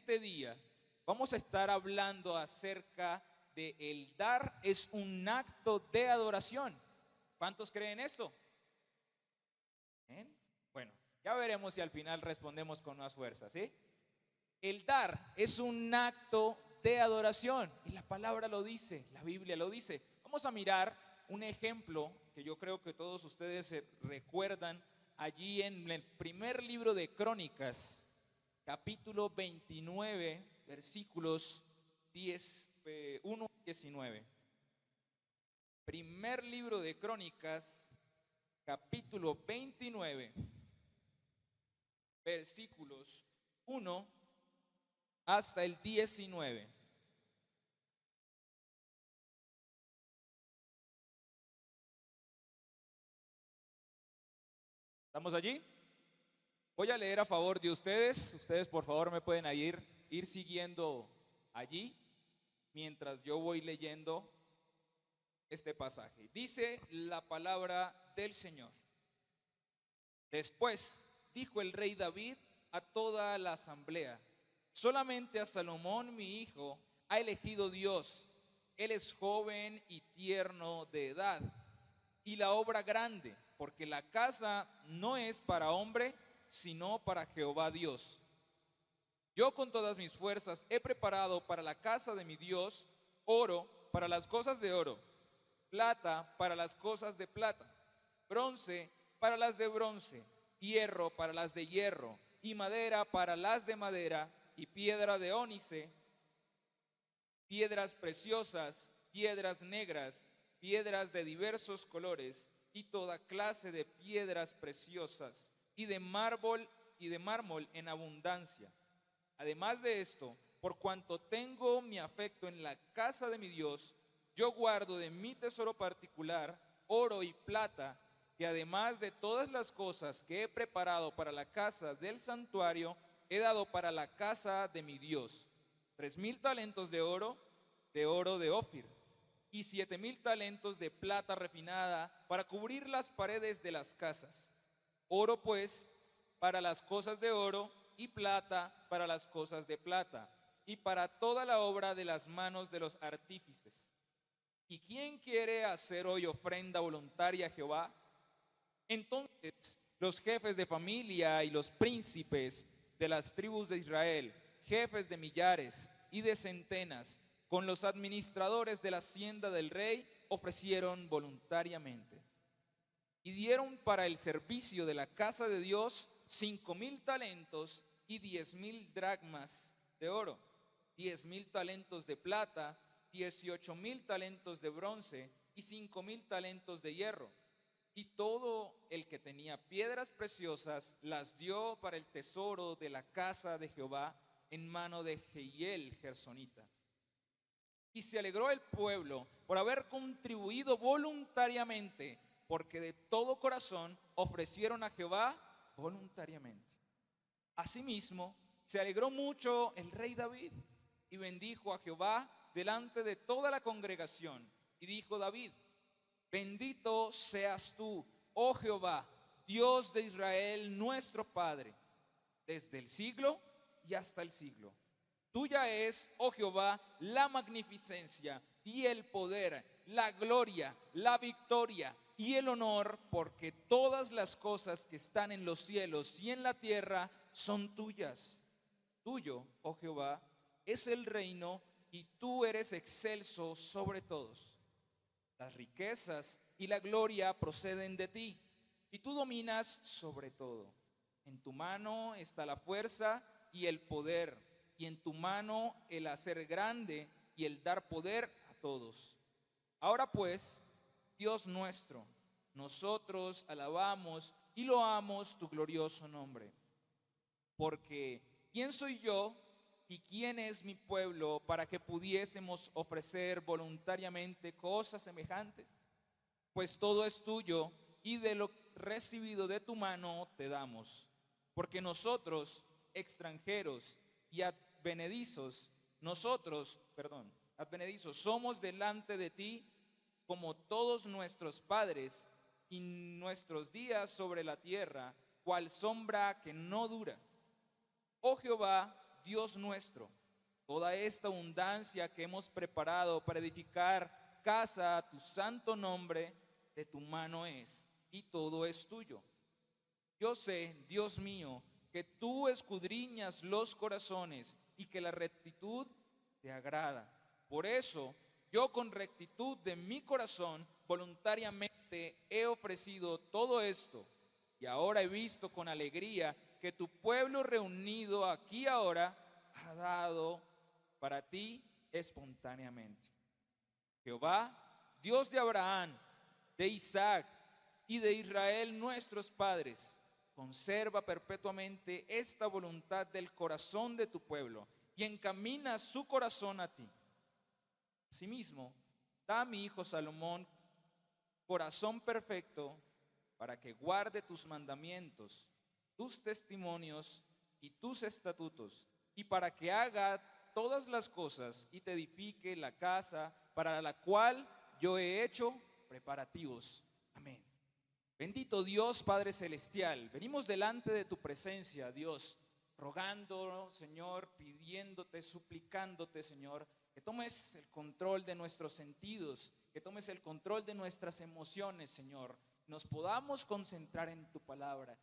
este día vamos a estar hablando acerca de el dar es un acto de adoración. ¿Cuántos creen esto? ¿Bien? Bueno, ya veremos si al final respondemos con más fuerza, ¿sí? El dar es un acto de adoración y la palabra lo dice, la Biblia lo dice. Vamos a mirar un ejemplo que yo creo que todos ustedes recuerdan allí en el primer libro de Crónicas, capítulo 29, versículos 1 y 19. Primer libro de Crónicas, capítulo 29, versículos 1 hasta el 19. ¿Estamos allí? Voy a leer a favor de ustedes. Ustedes por favor me pueden ir siguiendo allí mientras yo voy leyendo este pasaje. Dice la palabra del Señor. Después dijo el rey David a toda la asamblea: solamente a Salomón mi hijo ha elegido Dios. Él es joven y tierno de edad, y la obra grande, porque la casa no es para hombre, sino para Jehová Dios. Yo con todas mis fuerzas he preparado para la casa de mi Dios oro para las cosas de oro, plata para las cosas de plata, bronce para las de bronce, hierro para las de hierro, y madera para las de madera, y piedra de ónice, piedras preciosas, piedras negras, piedras de diversos colores, y toda clase de piedras preciosas, y de mármol en abundancia. Además de esto, por cuanto tengo mi afecto en la casa de mi Dios, yo guardo de mi tesoro particular oro y plata, que además de todas las cosas que he preparado para la casa del santuario, he dado para la casa de mi Dios: 3,000 talentos de oro de Ofir, y 7,000 talentos de plata refinada para cubrir las paredes de las casas. Oro pues para las cosas de oro, y plata para las cosas de plata, y para toda la obra de las manos de los artífices. ¿Y quién quiere hacer hoy ofrenda voluntaria a Jehová? Entonces los jefes de familia y los príncipes de las tribus de Israel, jefes de millares y de centenas, con los administradores de la hacienda del rey, ofrecieron voluntariamente. Y dieron para el servicio de la casa de Dios 5,000 talentos y 10,000 dracmas de oro, 10,000 talentos de plata, 18,000 talentos de bronce y 5,000 talentos de hierro. Y todo el que tenía piedras preciosas las dio para el tesoro de la casa de Jehová en mano de Jehiel Gersonita. Y se alegró el pueblo por haber contribuido voluntariamente, porque de todo corazón ofrecieron a Jehová voluntariamente. Asimismo, se alegró mucho el rey David y bendijo a Jehová delante de toda la congregación. Y dijo David: bendito seas tú, oh Jehová, Dios de Israel, nuestro Padre, desde el siglo y hasta el siglo. Tuya es, oh Jehová, la magnificencia y el poder, la gloria, la victoria y el honor, porque todas las cosas que están en los cielos y en la tierra son tuyas. Tuyo, oh Jehová, es el reino, y tú eres excelso sobre todos. Las riquezas y la gloria proceden de ti, y tú dominas sobre todo. En tu mano está la fuerza y el poder, y en tu mano el hacer grande y el dar poder a todos. Ahora pues, Dios nuestro, nosotros alabamos y loamos tu glorioso nombre. Porque ¿quién soy yo y quién es mi pueblo para que pudiésemos ofrecer voluntariamente cosas semejantes? Pues todo es tuyo, y de lo recibido de tu mano te damos. Porque nosotros, extranjeros y advenedizos, somos delante de ti como todos nuestros padres, y nuestros días sobre la tierra, cual sombra que no dura. Oh Jehová, Dios nuestro, toda esta abundancia que hemos preparado para edificar casa a tu santo nombre, de tu mano es, y todo es tuyo. Yo sé, Dios mío, que tú escudriñas los corazones y que la rectitud te agrada. Por eso, yo con rectitud de mi corazón voluntariamente he ofrecido todo esto, y ahora he visto con alegría que tu pueblo reunido aquí ahora ha dado para ti espontáneamente. Jehová, Dios de Abraham, de Isaac y de Israel nuestros padres, conserva perpetuamente esta voluntad del corazón de tu pueblo y encamina su corazón a ti. Asimismo, da a mi hijo Salomón corazón perfecto para que guarde tus mandamientos, tus testimonios y tus estatutos, y para que haga todas las cosas y te edifique la casa para la cual yo he hecho preparativos. Amén. Bendito Dios Padre Celestial, venimos delante de tu presencia, Dios, rogando, Señor, pidiéndote, suplicándote, Señor, que tomes el control de nuestros sentidos, que tomes el control de nuestras emociones, Señor, nos podamos concentrar en tu palabra.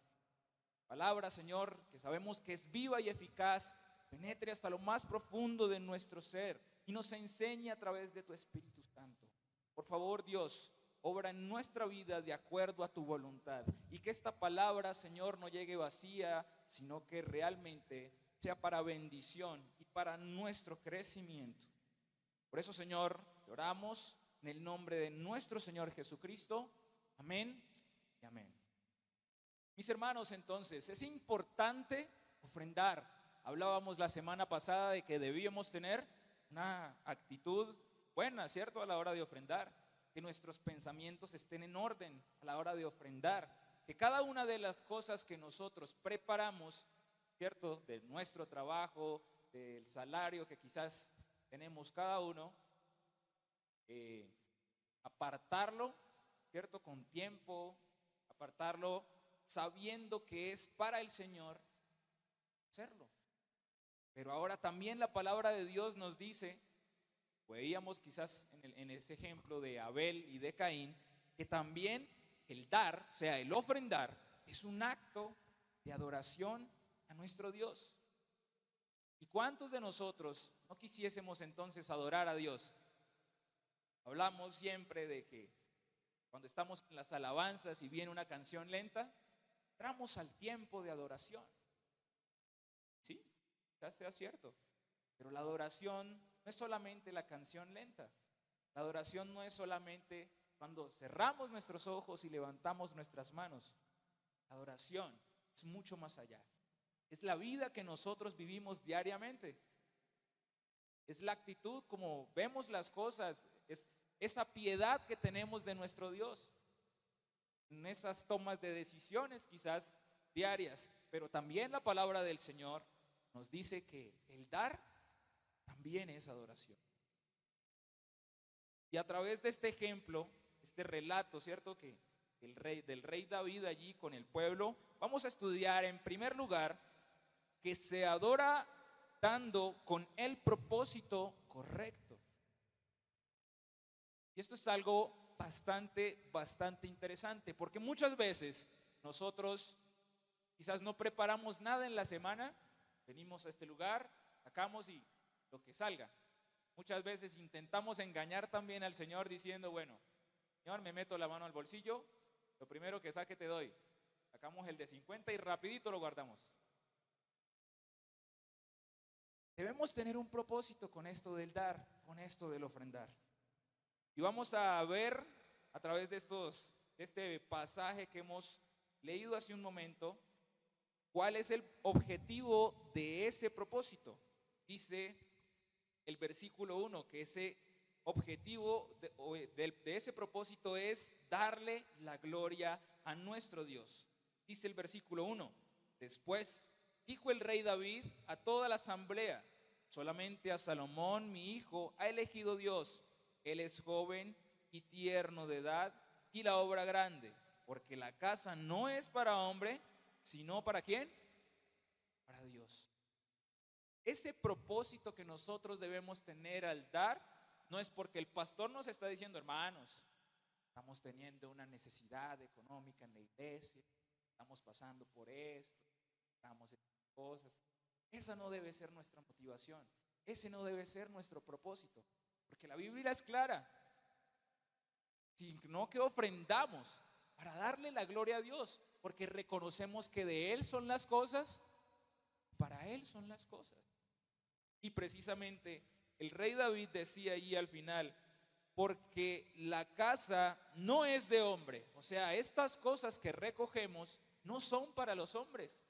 Palabra, Señor, que sabemos que es viva y eficaz, penetre hasta lo más profundo de nuestro ser y nos enseñe a través de tu Espíritu Santo. Por favor, Dios, obra en nuestra vida de acuerdo a tu voluntad, y que esta palabra, Señor, no llegue vacía, sino que realmente sea para bendición y para nuestro crecimiento. Por eso, Señor, te oramos en el nombre de nuestro Señor Jesucristo. Amén y amén. Mis hermanos, entonces, es importante ofrendar. Hablábamos la semana pasada de que debíamos tener una actitud buena, ¿cierto?, a la hora de ofrendar. Que nuestros pensamientos estén en orden a la hora de ofrendar, que cada una de las cosas que nosotros preparamos, ¿cierto?, de nuestro trabajo, del salario que quizás tenemos cada uno, apartarlo, ¿cierto?, con tiempo, apartarlo sabiendo que es para el Señor, hacerlo. Pero ahora también la palabra de Dios nos dice, veíamos quizás en ese ejemplo de Abel y de Caín, que también el dar, o sea, el ofrendar, es un acto de adoración a nuestro Dios. ¿Y cuántos de nosotros no quisiésemos entonces adorar a Dios? Hablamos siempre de que cuando estamos en las alabanzas y viene una canción lenta, entramos al tiempo de adoración. Sí, quizás sea cierto, pero la adoración no es solamente la canción lenta. La adoración no es solamente cuando cerramos nuestros ojos y levantamos nuestras manos. La adoración es mucho más allá. Es la vida que nosotros vivimos diariamente. Es la actitud como vemos las cosas. Es esa piedad que tenemos de nuestro Dios. En esas tomas de decisiones quizás diarias. Pero también la palabra del Señor nos dice que el dar también es adoración. Y a través de este ejemplo, este relato, ¿cierto?, que del rey David allí con el pueblo, vamos a estudiar en primer lugar que se adora dando con el propósito correcto. Y esto es algo bastante interesante, porque muchas veces nosotros quizás no preparamos nada en la semana, venimos a este lugar, sacamos y lo que salga. Muchas veces intentamos engañar también al Señor diciendo, bueno, Señor, me meto la mano al bolsillo, lo primero que saque te doy. Sacamos el de 50 y rapidito lo guardamos. Debemos tener un propósito con esto del dar, con esto del ofrendar. Y vamos a ver a través de este pasaje que hemos leído hace un momento, cuál es el objetivo de ese propósito. Dice el versículo 1 que ese objetivo de ese propósito es darle la gloria a nuestro Dios. Dice el versículo 1, después dijo el rey David a toda la asamblea, solamente a Salomón mi hijo ha elegido Dios, él es joven y tierno de edad y la obra grande, porque la casa no es para hombre, sino para ¿quién? Para Dios. Ese propósito que nosotros debemos tener al dar, no es porque el pastor nos está diciendo, hermanos, estamos teniendo una necesidad económica en la iglesia, estamos pasando por esto, estamos en cosas. Esa no debe ser nuestra motivación, ese no debe ser nuestro propósito, porque la Biblia es clara, sino que ofrendamos para darle la gloria a Dios, porque reconocemos que de Él son las cosas, para Él son las cosas. Y precisamente el rey David decía ahí al final, porque la casa no es de hombre, o sea, estas cosas que recogemos no son para los hombres,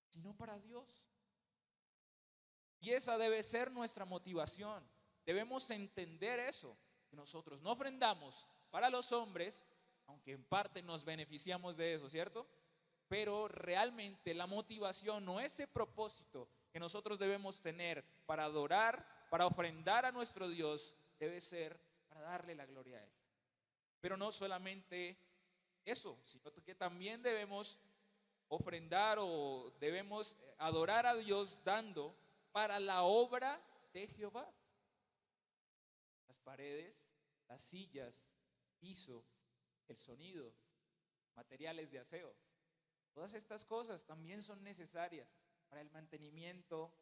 sino para Dios. Y esa debe ser nuestra motivación. Debemos entender eso, que nosotros no ofrendamos para los hombres, aunque en parte nos beneficiamos de eso, ¿cierto? Pero realmente la motivación o ese propósito que nosotros debemos tener para adorar, para ofrendar a nuestro Dios, debe ser para darle la gloria a Él. Pero no solamente eso, sino que también debemos ofrendar o debemos adorar a Dios dando para la obra de Jehová. Las paredes, las sillas, piso, el sonido, materiales de aseo. Todas estas cosas también son necesarias para el mantenimiento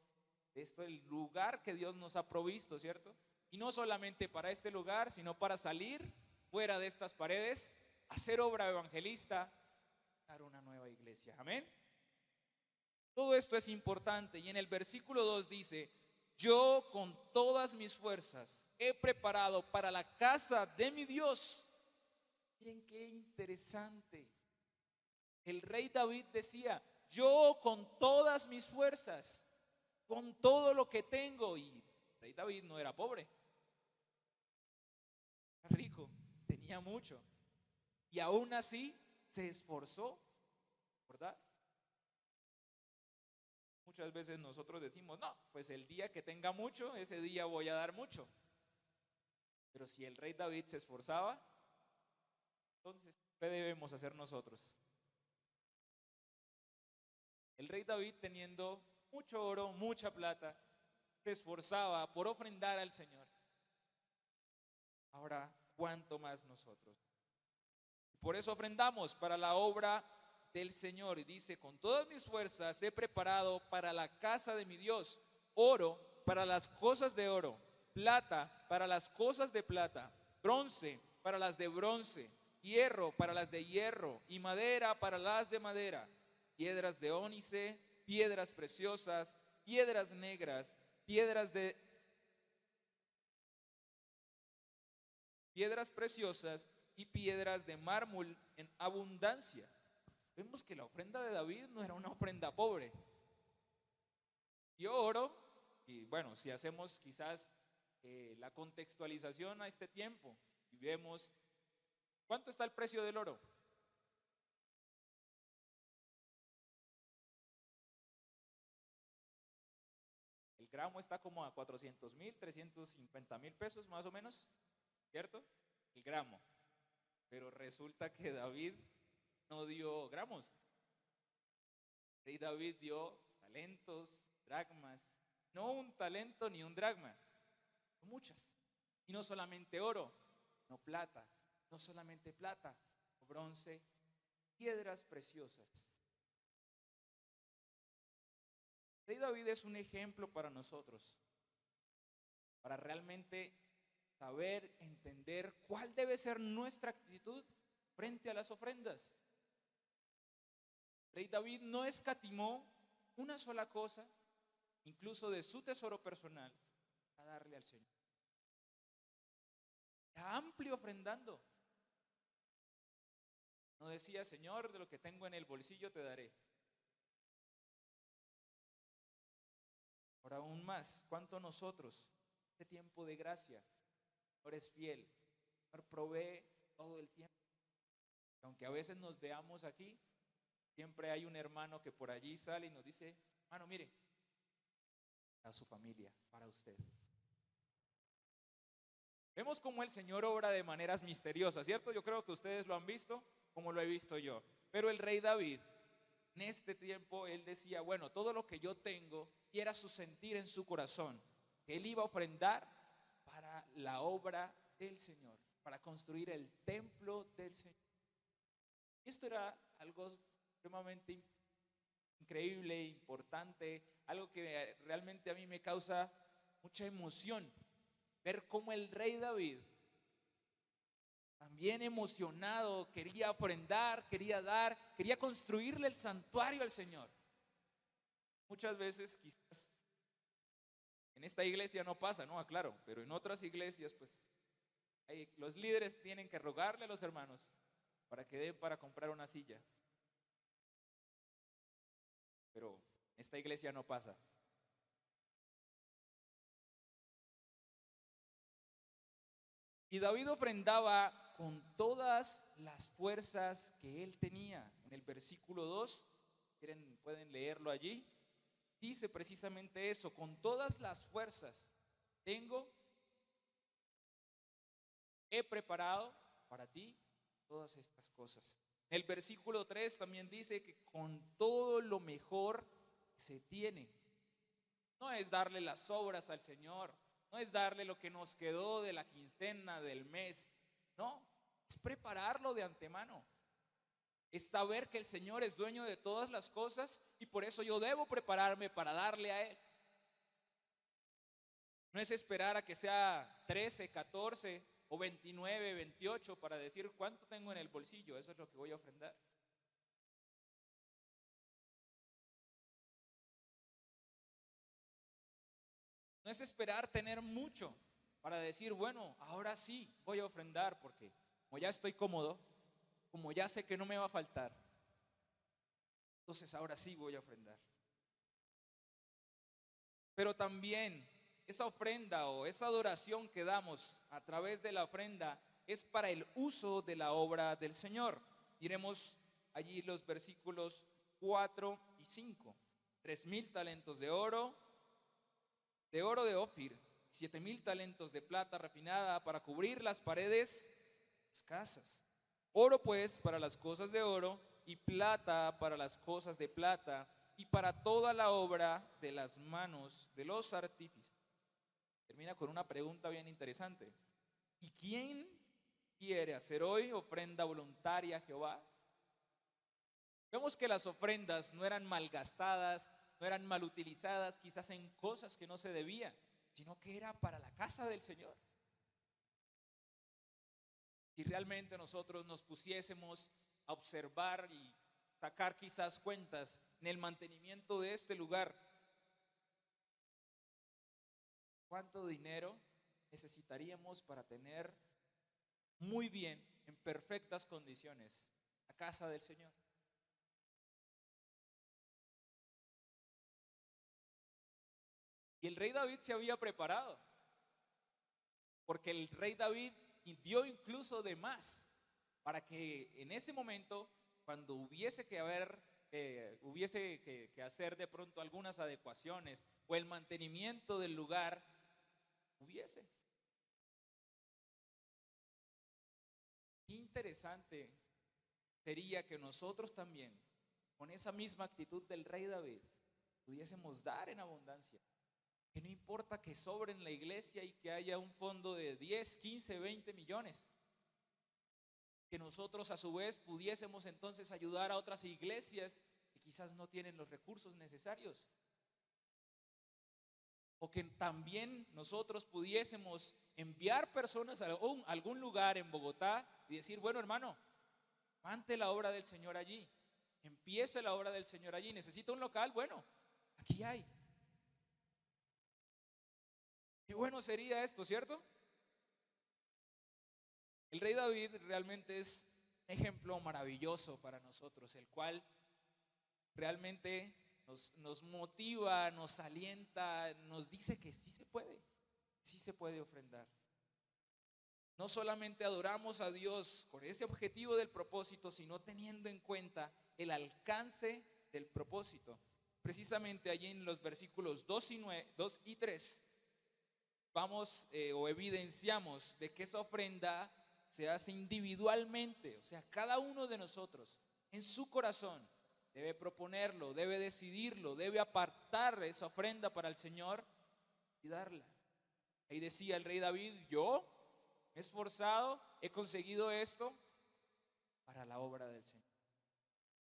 de esto, el lugar que Dios nos ha provisto, ¿cierto? Y no solamente para este lugar, sino para salir fuera de estas paredes, hacer obra evangelista, dar una nueva iglesia. Amén. Todo esto es importante y en el versículo 2 dice, yo con todas mis fuerzas he preparado para la casa de mi Dios. Miren qué interesante. El rey David decía, yo con todas mis fuerzas, con todo lo que tengo. Y el rey David no era pobre, era rico, tenía mucho. Y aún así se esforzó, ¿verdad? Muchas veces nosotros decimos, no, pues el día que tenga mucho, ese día voy a dar mucho. Pero si el rey David se esforzaba, entonces, ¿qué debemos hacer nosotros? El rey David, teniendo mucho oro, mucha plata, se esforzaba por ofrendar al Señor. Ahora, ¿cuánto más nosotros? Por eso ofrendamos para la obra del Señor. Y dice, con todas mis fuerzas he preparado para la casa de mi Dios oro para las cosas de oro, plata para las cosas de plata, bronce para las de bronce, hierro para las de hierro y madera para las de madera, piedras de ónice, piedras preciosas, piedras negras, piedras preciosas y piedras de mármol en abundancia. Vemos que la ofrenda de David no era una ofrenda pobre. Dio oro, y bueno, si hacemos quizás la contextualización a este tiempo y vemos, ¿cuánto está el precio del oro? El gramo está como a 400,000, 350,000 pesos más o menos, ¿cierto? El gramo. Pero resulta que David no dio gramos. El rey David dio talentos, dracmas, no un talento ni un dracma, muchas. Y no solamente oro, no plata, no solamente plata, bronce, piedras preciosas. El rey David es un ejemplo para nosotros, para realmente saber, entender cuál debe ser nuestra actitud frente a las ofrendas. El rey David no escatimó una sola cosa, incluso de su tesoro personal, a darle al Señor. Era amplio ofrendando. No decía, Señor, de lo que tengo en el bolsillo te daré. Ahora aún más, ¿cuánto nosotros, este tiempo de gracia, Señor es fiel, Señor provee todo el tiempo? Aunque a veces nos veamos aquí, siempre hay un hermano que por allí sale y nos dice, hermano, mire, a su familia, para usted. Vemos cómo el Señor obra de maneras misteriosas, ¿cierto? Yo creo que ustedes lo han visto como lo he visto yo. Pero el rey David, en este tiempo, él decía, bueno, todo lo que yo tengo y era su sentir en su corazón, que él iba a ofrendar para la obra del Señor, para construir el templo del Señor. Y esto era algo sumamente increíble, importante, algo que realmente a mí me causa mucha emoción, ver cómo el rey David, también emocionado, quería ofrendar, quería dar, quería construirle el santuario al Señor. Muchas veces quizás en esta iglesia no pasa, no, aclaro, pero en otras iglesias pues los líderes tienen que rogarle a los hermanos para que den para comprar una silla. Pero en esta iglesia no pasa. Y David ofrendaba con todas las fuerzas que él tenía. En el versículo 2, pueden leerlo allí, dice precisamente eso: con todas las fuerzas tengo, he preparado para ti todas estas cosas. En el versículo 3 también dice que con todo lo mejor se tiene. No es darle las obras al Señor, no es darle lo que nos quedó de la quincena, del mes, no, es prepararlo de antemano. Es saber que el Señor es dueño de todas las cosas y por eso yo debo prepararme para darle a Él. No es esperar a que sea 13, 14 o 29, 28 para decir cuánto tengo en el bolsillo, eso es lo que voy a ofrendar. No es esperar tener mucho para decir, bueno, ahora sí voy a ofrendar porque como ya estoy cómodo, como ya sé que no me va a faltar, entonces ahora sí voy a ofrendar. Pero también esa ofrenda o esa adoración que damos a través de la ofrenda es para el uso de la obra del Señor. Iremos allí los versículos 4 y 5. 3,000 talentos de oro de Ofir, 7,000 talentos de plata refinada para cubrir las paredes escasas. Oro pues para las cosas de oro y plata para las cosas de plata y para toda la obra de las manos de los artífices. Termina con una pregunta bien interesante. ¿Y quién quiere hacer hoy ofrenda voluntaria a Jehová? Vemos que las ofrendas no eran malgastadas, no eran mal utilizadas quizás en cosas que no se debían, sino que era para la casa del Señor. Si realmente nosotros nos pusiésemos a observar y sacar quizás cuentas en el mantenimiento de este lugar, ¿cuánto dinero necesitaríamos para tener muy bien, en perfectas condiciones, la casa del Señor? Y el rey David se había preparado, porque el rey David dio incluso de más para que en ese momento, cuando hubiese que hacer de pronto algunas adecuaciones o el mantenimiento del lugar, hubiese. Qué interesante sería que nosotros también, con esa misma actitud del rey David, pudiésemos dar en abundancia. Que no importa que sobre en la iglesia y que haya un fondo de 10, 15, 20 millones. Que nosotros a su vez pudiésemos entonces ayudar a otras iglesias que quizás no tienen los recursos necesarios. O que también nosotros pudiésemos enviar personas a algún lugar en Bogotá y decir, bueno hermano, levante la obra del Señor allí, empiece la obra del Señor allí, necesita un local, bueno, aquí hay. Qué bueno sería esto, ¿cierto? El rey David realmente es un ejemplo maravilloso para nosotros, el cual realmente nos motiva, nos alienta, nos dice que sí se puede ofrendar. No solamente adoramos a Dios con ese objetivo del propósito, sino teniendo en cuenta el alcance del propósito. Precisamente allí en los versículos 2 y 3 vamos o evidenciamos de que esa ofrenda se hace individualmente, o sea, cada uno de nosotros en su corazón debe proponerlo, debe decidirlo, debe apartar esa ofrenda para el Señor y darla. Ahí decía el rey David, yo me he esforzado, he conseguido esto para la obra del Señor.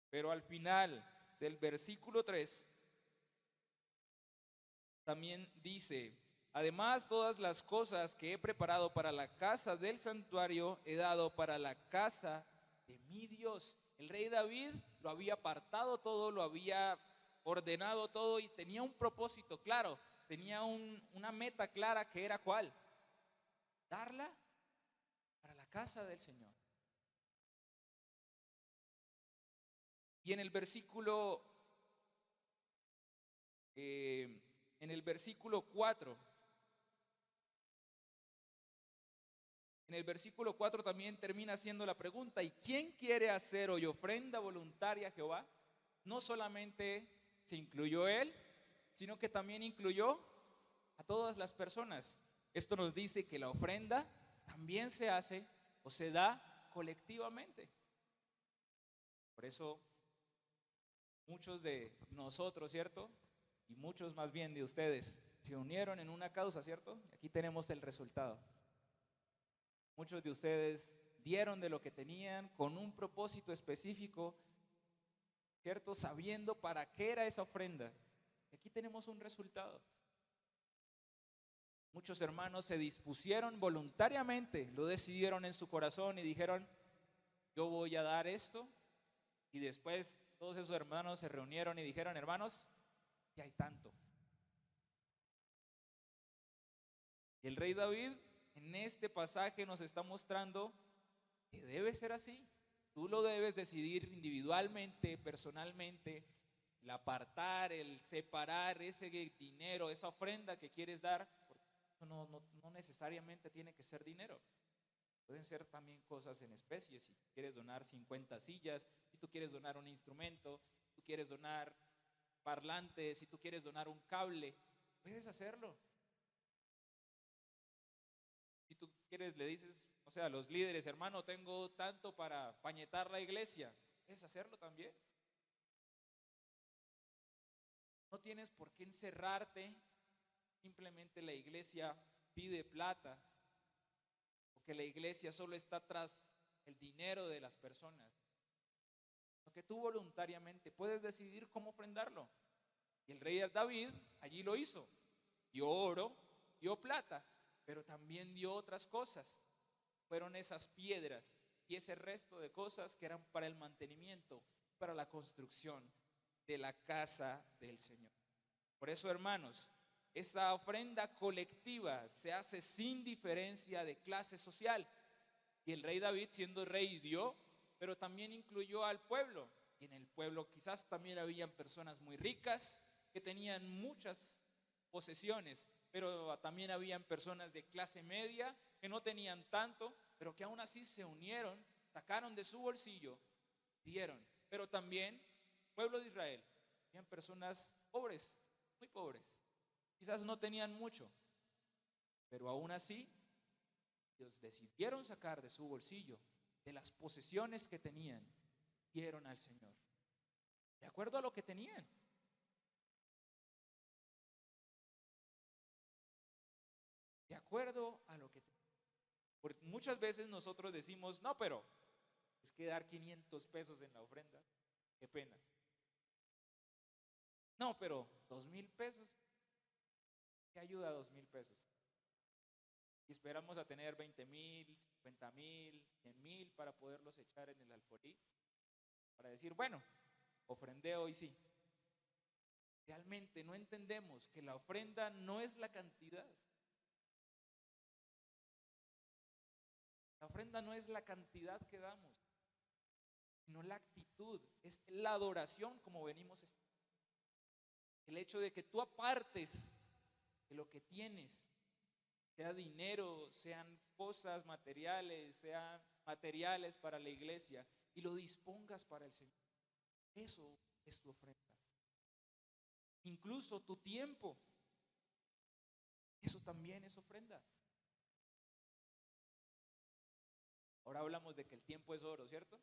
Pero al final del versículo 3 también dice, además todas las cosas que he preparado para la casa del santuario he dado para la casa de mi Dios. El rey David lo había apartado todo, lo había ordenado todo y tenía un propósito claro, tenía una meta clara que era ¿cuál? Darla para la casa del Señor. Y en el versículo 4, en el versículo 4 también termina haciendo la pregunta, ¿y quién quiere hacer hoy ofrenda voluntaria a Jehová? No solamente se incluyó él, sino que también incluyó a todas las personas. Esto nos dice que la ofrenda también se hace o se da colectivamente. Por eso muchos de nosotros, ¿cierto? Y muchos más bien de ustedes se unieron en una causa, ¿cierto? Aquí tenemos el resultado. Muchos de ustedes dieron de lo que tenían con un propósito específico, ¿cierto? Sabiendo para qué era esa ofrenda. Aquí tenemos un resultado. Muchos hermanos se dispusieron voluntariamente, lo decidieron en su corazón y dijeron, yo voy a dar esto. Y después todos esos hermanos se reunieron y dijeron, hermanos, ¿qué hay tanto? Y el rey David en este pasaje nos está mostrando que debe ser así. Tú lo debes decidir individualmente, personalmente, el apartar, el separar ese dinero, esa ofrenda que quieres dar, porque no necesariamente tiene que ser dinero. Pueden ser también cosas en especie. Si quieres donar 50 sillas, si tú quieres donar un instrumento, si tú quieres donar parlantes, si tú quieres donar un cable, puedes hacerlo. Si tú quieres, le dices, o sea, a los líderes, hermano, tengo tanto para pañetar la iglesia, puedes hacerlo también. No tienes por qué encerrarte, simplemente la iglesia pide plata, o que la iglesia solo está tras el dinero de las personas. Lo que tú voluntariamente puedes decidir cómo ofrendarlo. Y el rey David allí lo hizo. Dio oro, dio plata, pero también dio otras cosas. Fueron esas piedras y ese resto de cosas que eran para el mantenimiento, para la construcción de la casa del Señor. Por eso, hermanos, esa ofrenda colectiva se hace sin diferencia de clase social. Y el rey David, siendo rey, dio, pero también incluyó al pueblo. Y en el pueblo quizás también habían personas muy ricas que tenían muchas posesiones, pero también habían personas de clase media que no tenían tanto, pero que aún así se unieron, sacaron de su bolsillo, dieron. Pero también, pueblo de Israel, habían personas pobres, muy pobres, quizás no tenían mucho, pero aún así ellos decidieron sacar de su bolsillo, de las posesiones que tenían, dieron al Señor, de acuerdo a lo que tenían. De acuerdo a lo que tenían. Porque muchas veces nosotros decimos, no, pero es que dar 500 pesos en la ofrenda, qué pena. No, pero 2,000 pesos, ¿qué ayuda 2,000 pesos? Y esperamos a tener 20,000, 50,000, 100,000 para poderlos echar en el alfolí, para decir, bueno, ofrendé hoy sí. Realmente no entendemos que la ofrenda no es la cantidad. La ofrenda no es la cantidad que damos, sino la actitud, es la adoración como venimos. El hecho de que tú apartes de lo que tienes, sea dinero, sean cosas materiales, sean materiales para la iglesia, y lo dispongas para el Señor. Eso es tu ofrenda. Incluso tu tiempo, eso también es ofrenda. Ahora hablamos de que el tiempo es oro, ¿cierto?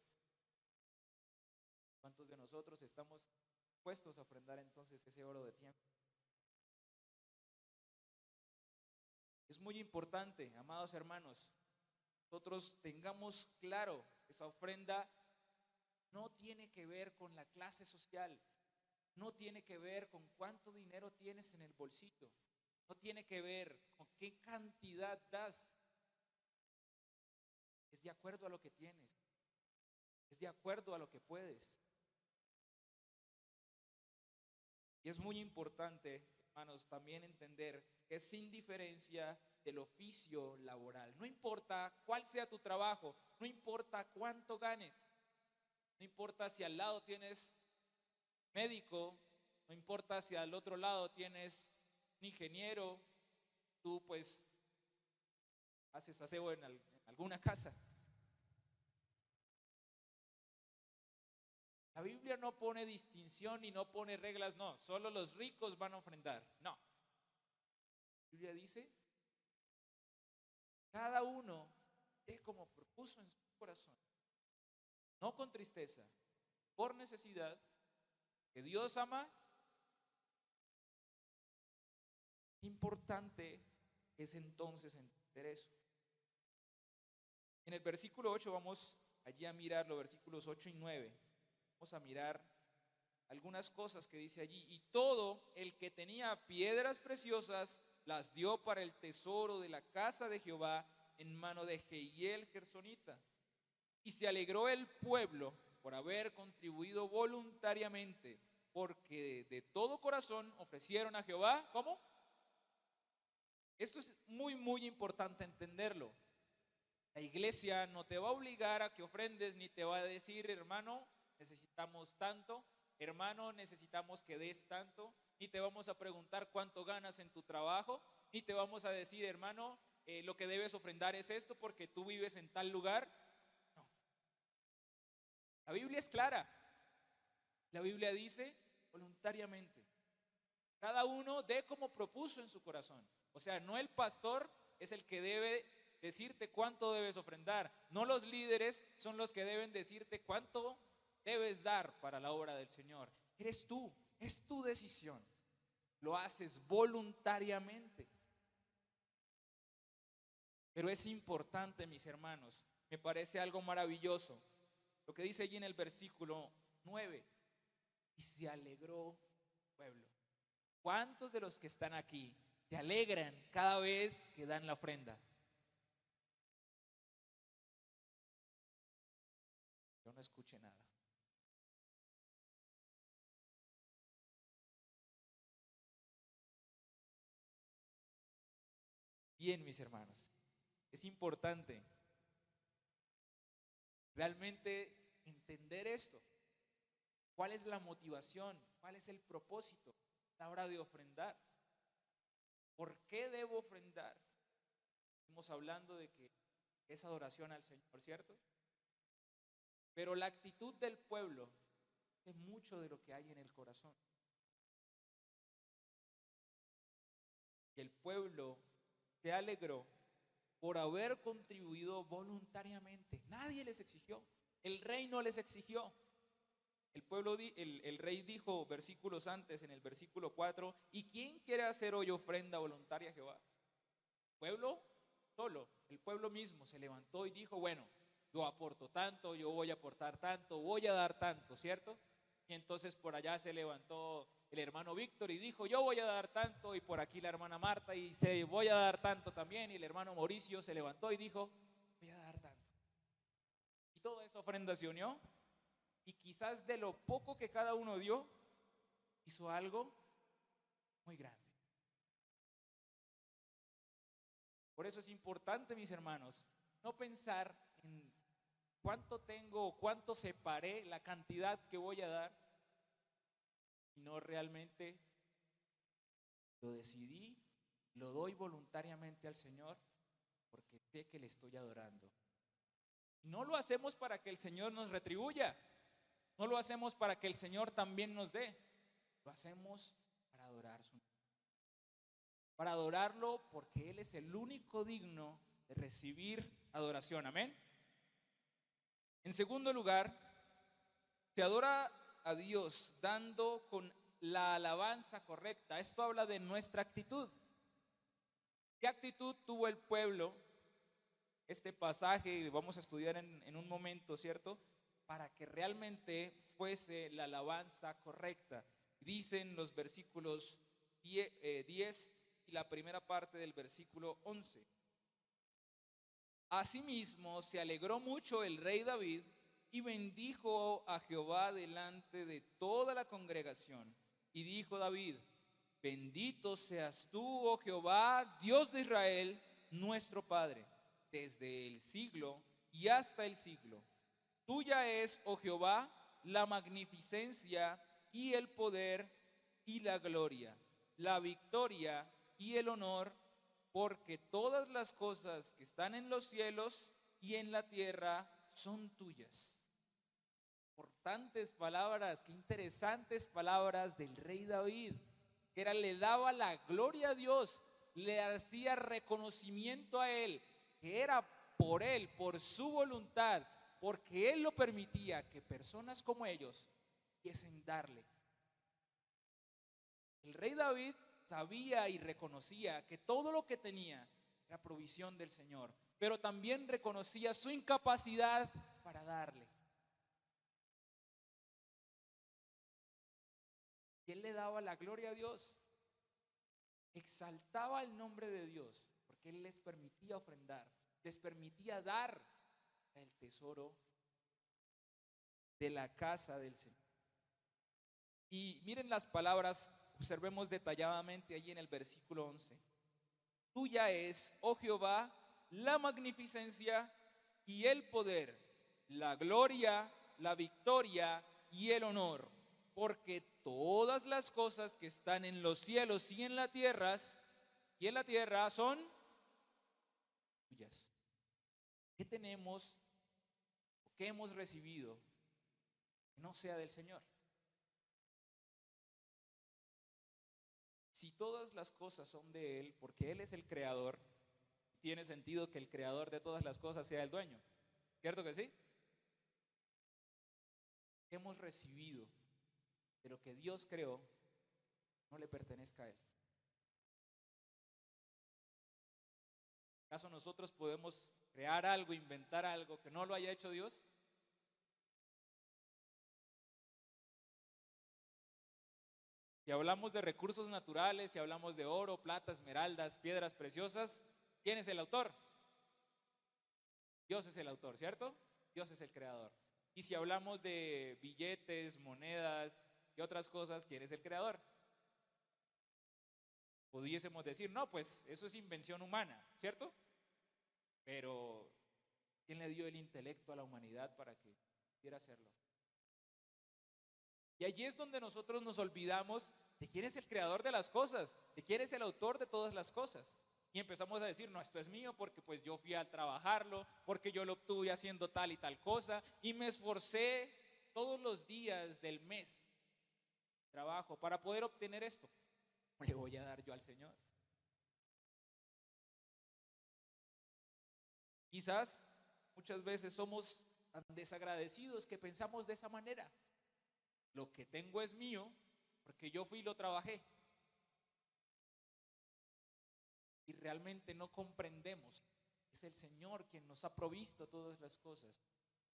¿Cuántos de nosotros nosotros estamos dispuestos a ofrendar entonces ese oro de tiempo? Es muy importante, amados hermanos, nosotros tengamos claro, esa ofrenda no tiene que ver con la clase social, no tiene que ver con cuánto dinero tienes en el bolsillo, no tiene que ver con qué cantidad das, es de acuerdo a lo que tienes, es de acuerdo a lo que puedes. Y es muy importante, hermanos, también entender que es sin diferencia del oficio laboral. No importa cuál sea tu trabajo, no importa cuánto ganes, no importa si al lado tienes médico, no importa si al otro lado tienes un ingeniero, tú pues haces aseo en alguna casa. La Biblia no pone distinción y no pone reglas, no, solo los ricos van a ofrendar, no. La Biblia dice, cada uno es como propuso en su corazón, no con tristeza, por necesidad, que Dios ama. Importante es entonces entender eso. En el versículo 8 vamos allí a mirar los versículos 8 y 9. Vamos a mirar algunas cosas que dice allí. Y todo el que tenía piedras preciosas las dio para el tesoro de la casa de Jehová en mano de Jehiel Gersonita. Y se alegró el pueblo por haber contribuido voluntariamente, porque de todo corazón ofrecieron a Jehová, ¿cómo? Esto es muy importante entenderlo. La iglesia no te va a obligar a que ofrendes, ni te va a decir, hermano, necesitamos tanto, hermano, necesitamos que des tanto, ni te vamos a preguntar cuánto ganas en tu trabajo, ni te vamos a decir, hermano, lo que debes ofrendar es esto porque tú vives en tal lugar. No. La Biblia es clara. La Biblia dice voluntariamente. Cada uno dé como propuso en su corazón. O sea, no el pastor es el que debe decirte cuánto debes ofrendar. No los líderes son los que deben decirte cuánto debes dar para la obra del Señor. Eres tú, es tu decisión. Lo haces voluntariamente. Pero es importante, mis hermanos, me parece algo maravilloso lo que dice allí en el versículo 9. Y se alegró el pueblo. ¿Cuántos de los que están aquí se alegran cada vez que dan la ofrenda? Yo no escuché nada. Bien, mis hermanos, es importante realmente entender esto. ¿Cuál es la motivación? ¿Cuál es el propósito a la hora de ofrendar? ¿Por qué debo ofrendar? Estamos hablando de que es adoración al Señor, ¿cierto? Pero la actitud del pueblo es mucho de lo que hay en el corazón. Y el pueblo se alegró por haber contribuido voluntariamente. Nadie les exigió. El rey no les exigió. El rey dijo versículos antes, en el versículo 4, ¿y quién quiere hacer hoy ofrenda voluntaria a Jehová? El pueblo solo, el pueblo mismo se levantó y dijo, bueno, yo aporto tanto, yo voy a aportar tanto, voy a dar tanto, ¿cierto? Y entonces por allá se levantó el hermano Víctor y dijo, yo voy a dar tanto, y por aquí la hermana Marta y se voy a dar tanto también, y el hermano Mauricio se levantó y dijo, voy a dar tanto. Y toda esa ofrenda se unió, y quizás de lo poco que cada uno dio, hizo algo muy grande. Por eso es importante, mis hermanos, no pensar en cuánto tengo o cuánto separé, la cantidad que voy a dar, sino realmente lo decidí, lo doy voluntariamente al Señor porque sé que le estoy adorando. Y no lo hacemos para que el Señor nos retribuya, no lo hacemos para que el Señor también nos dé, lo hacemos para adorar su nombre. Para adorarlo porque Él es el único digno de recibir adoración. Amén. En segundo lugar, se adora a Dios, dando con la alabanza correcta. Esto habla de nuestra actitud. ¿Qué actitud tuvo el pueblo? Este pasaje vamos a estudiar en un momento, ¿cierto? Para que realmente fuese la alabanza correcta. Dicen los versículos 10 y la primera parte del versículo 11. Asimismo se alegró mucho el rey David y bendijo a Jehová delante de toda la congregación. Y dijo David: bendito seas tú, oh Jehová, Dios de Israel, nuestro Padre, desde el siglo y hasta el siglo. Tuya es, oh Jehová, la magnificencia y el poder y la gloria, la victoria y el honor, porque todas las cosas que están en los cielos y en la tierra son tuyas. Importantes palabras, qué interesantes palabras del rey David, que le daba la gloria a Dios, le hacía reconocimiento a él, que era por él, por su voluntad, porque él lo permitía, que personas como ellos pudiesen darle. El rey David sabía y reconocía que todo lo que tenía era provisión del Señor, pero también reconocía su incapacidad para darle. Y él le daba la gloria a Dios, exaltaba el nombre de Dios, porque él les permitía ofrendar, les permitía dar el tesoro de la casa del Señor. Y miren las palabras, observemos detalladamente allí en el versículo 11. Tuya es, oh Jehová, la magnificencia y el poder, la gloria, la victoria y el honor, porque todas las cosas que están en los cielos y en la tierra son tuyas. ¿Qué tenemos o qué hemos recibido que no sea del Señor? Si todas las cosas son de Él, porque Él es el creador, tiene sentido que el creador de todas las cosas sea el dueño. ¿Cierto que sí? ¿Qué hemos recibido de lo que Dios creó no le pertenezca a Él? ¿Acaso nosotros podemos crear algo, inventar algo que no lo haya hecho Dios? Si hablamos de recursos naturales, si hablamos de oro, plata, esmeraldas, piedras preciosas, ¿quién es el autor? Dios es el autor, ¿cierto? Dios es el creador. Y si hablamos de billetes, monedas y otras cosas, ¿quién es el creador? Pudiésemos decir, no, pues eso es invención humana, ¿cierto? Pero ¿quién le dio el intelecto a la humanidad para que pudiera hacerlo? Y allí es donde nosotros nos olvidamos de quién es el creador de las cosas, de quién es el autor de todas las cosas. Y empezamos a decir, no, esto es mío porque pues yo fui a trabajarlo, porque yo lo obtuve haciendo tal y tal cosa, y me esforcé todos los días del mes de trabajo para poder obtener esto. ¿Cómo le voy a dar yo al Señor? Quizás muchas veces somos tan desagradecidos que pensamos de esa manera. Lo que tengo es mío porque yo fui y lo trabajé. Y realmente no comprendemos. Es el Señor quien nos ha provisto todas las cosas,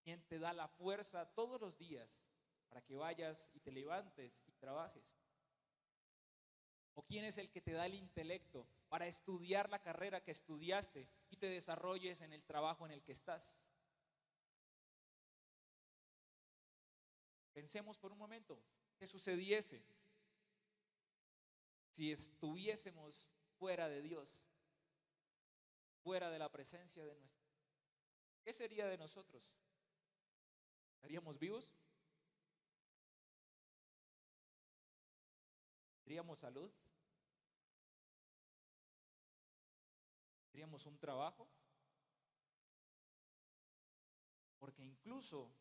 quien te da la fuerza todos los días para que vayas y te levantes y trabajes. ¿O quién es el que te da el intelecto para estudiar la carrera que estudiaste y te desarrolles en el trabajo en el que estás? Pensemos por un momento, ¿qué sucediese si estuviésemos fuera de Dios, fuera de la presencia de nuestro Dios? ¿Qué sería de nosotros? ¿Estaríamos vivos? ¿Tendríamos salud? ¿Tendríamos un trabajo? Porque incluso